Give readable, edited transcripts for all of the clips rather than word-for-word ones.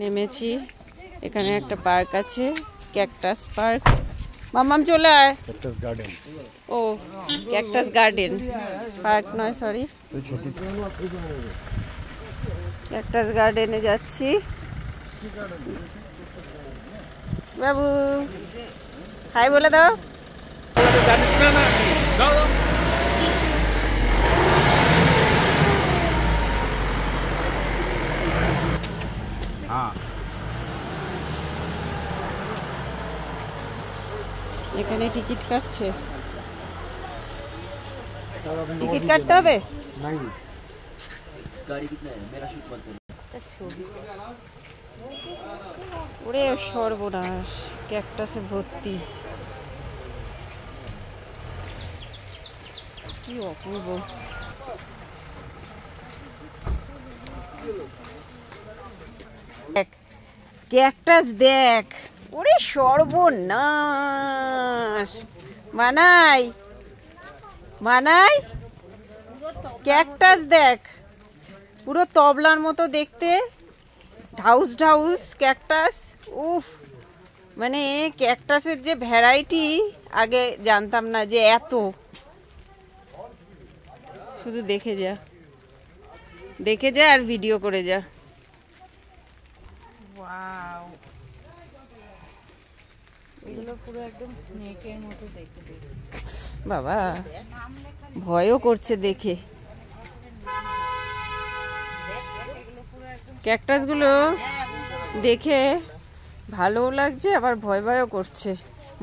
নেমেছি। এখানে একটা পার্ক আছে, ক্যাকটাস পার্ক। মাম্মাম চলে আয়। Cactus garden. ও ক্যাকটাস গার্ডেন, পার্ক নয়, সরি। ক্যাকটাস গার্ডেনে যাচ্ছি। বাবু হাই বলে দাও। এখানে টিকিট কাটছে, টিকিট কাটতে হবে। ওরে সর্বনাশ, ক্যাকটাসে ভর্তি, কি অপূর্ব। ক্যাকটাস দেখ, ওরে সর্বনাশ। মানাই মানাই, ক্যাকটাস দেখ, পুরো তবলার মতো দেখতে, ঢাউস ঢাউস ক্যাকটাস। উফ, মানে ক্যাকটাসের যে ভ্যারাইটি আগে জানতাম না যে এত। শুধু দেখে যা, দেখে যা আর ভিডিও করে যা। ওয়াও, এগুলো পুরো একদম স্নেকের মতো দেখতে। বাবা ভয়ও করছে দেখে। ক্যাকটাস গুলো দেখে ভালোও লাগছে, আবার ভয় ভয়ও করছে।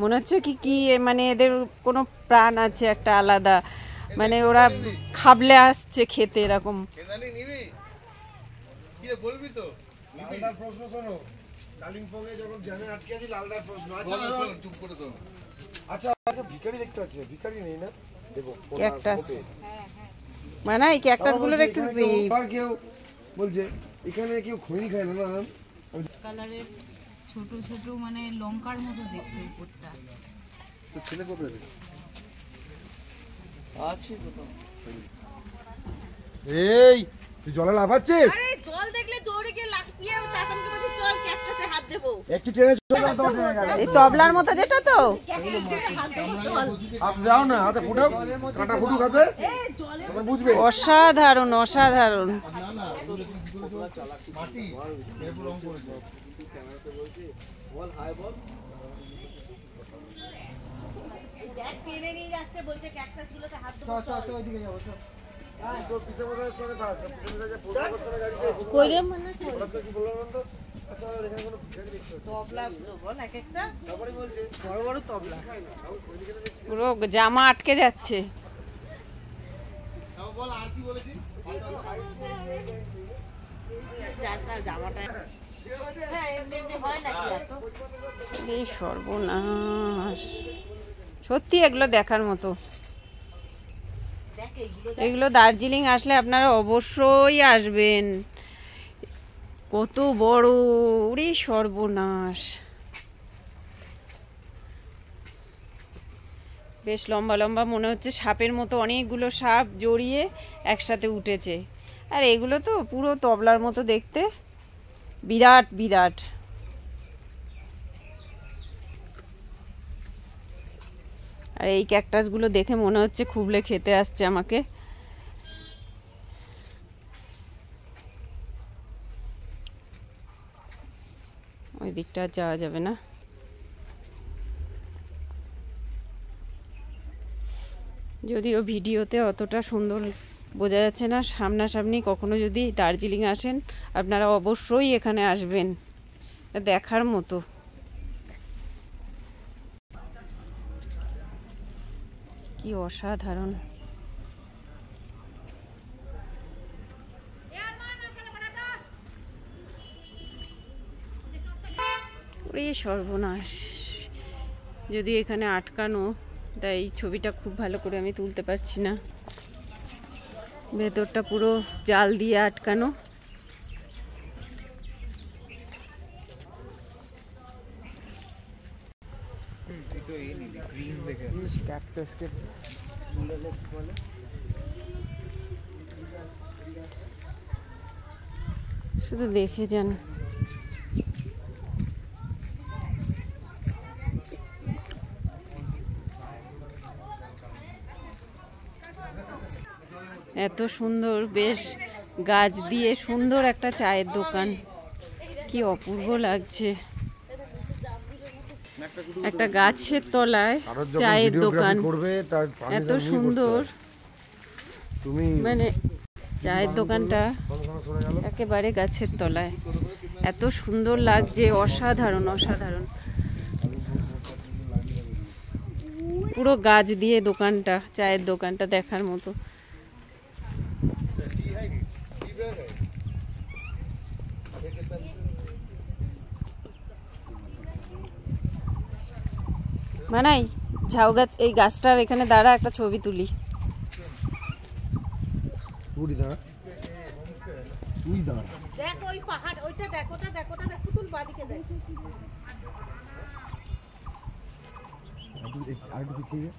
মনে হচ্ছে কি কি মানে এদের কোনো প্রাণ আছে একটা আলাদা, মানে ওরা খাবলে আসছে খেতে এরকম। মানে এই ক্যাকটাস গুলোর একটু বলছে এখানে কেউ খৈনি খায় না, কালারের ছোট ছোট মানে লঙ্কার মতো দেখতে উপরটা। তো ছেলে কোথায় আছে? এই তুই জলে লাফাচ্ছিস? আরে জল দেখলে দৌড়ে গিয়ে লাফিয়ে তাতানকে বলছি চল ক্যাকটাসে হাত দেবো। একটু টেনে চল দাও, তো টেনে গেল। এই তবলার মতো যেটা তো আপ যাও না, হাতে ফুটাও, কাটা ফুটুক হাতে, তুমি বুঝবে। অসাধারণ অসাধারণ। মাটি এরপর রং করে দাও। ক্যামেরাতে বলছি বল হাই বল। এই দেখ টেনে নিয়ে যাচ্ছে, বলছে ক্যাকটাস গুলোতে হাত দেবো। চল চল ওইদিকে যাবো, চল। তো পিছে বসার সঙ্গে থাক, পিছে যে পোস্ট করে গাড়িতে কইরে মানে কি বললাম তো। আচ্ছা এখানে কোনো ভিড় দেখছো? তবলা বল এক একটা তারপরে বলছে বড় বড় তবলা, পুরো জামা আটকে যাচ্ছে। তাও বল আর কি বলেছি? জামাটা এই সর্বনাশ, সত্যি এগুলো দেখার মতো। এগুলো দার্জিলিং আসলে আপনারা অবশ্যই আসবেন। কত বড়, ওরে সর্বনাশ। বেশ লম্বা লম্বা, মনে হচ্ছে সাপের মতো, অনেকগুলো সাপ জড়িয়ে একসাথে উঠেছে। আর এগুলো তো পুরো তবলার মতো দেখতে, বিরাট বিরাট। আর এই ক্যাকটাসগুলো দেখে মনে হচ্ছে খুবলে খেতে আসছে আমাকে। ওই দিকটা যাওয়া যাবে না। যদিও ভিডিওতে অতটা সুন্দর বোঝা যাচ্ছে না, সামনাসামনি কখনো যদি দার্জিলিং আসেন আপনারা অবশ্যই এখানে আসবেন, দেখার মতো। কি অসাধারণ। ওরে সর্বনাশ, যদি এখানে আটকানো, তাই ছবিটা খুব ভালো করে আমি তুলতে পারছি না। ভেতরটা পুরো জাল দিয়ে আটকানো। শুধু দেখে যান। এত সুন্দর, বেশ গাছ দিয়ে সুন্দর একটা চায়ের দোকান, কি অপূর্ব লাগছে। একটা গাছের তলায় চায়ের দোকান, এত সুন্দর। মানে চায়ের দোকানটা একেবারে গাছের তলায়, এত সুন্দর লাগছে, অসাধারণ অসাধারণ। পুরো গাছ দিয়ে দোকানটা, চায়ের দোকানটা দেখার মতো। মানাই ঝাউ গাছ, এই গাছটার এখানে দাঁড়া, একটা ছবি তুলি। দেখ ওই পাহাড়, ওইটা দেখ, ওটা দেখ, ওটা দেখ, পুতুল বাদিকে দেখ। আর একটু পিছিয়ে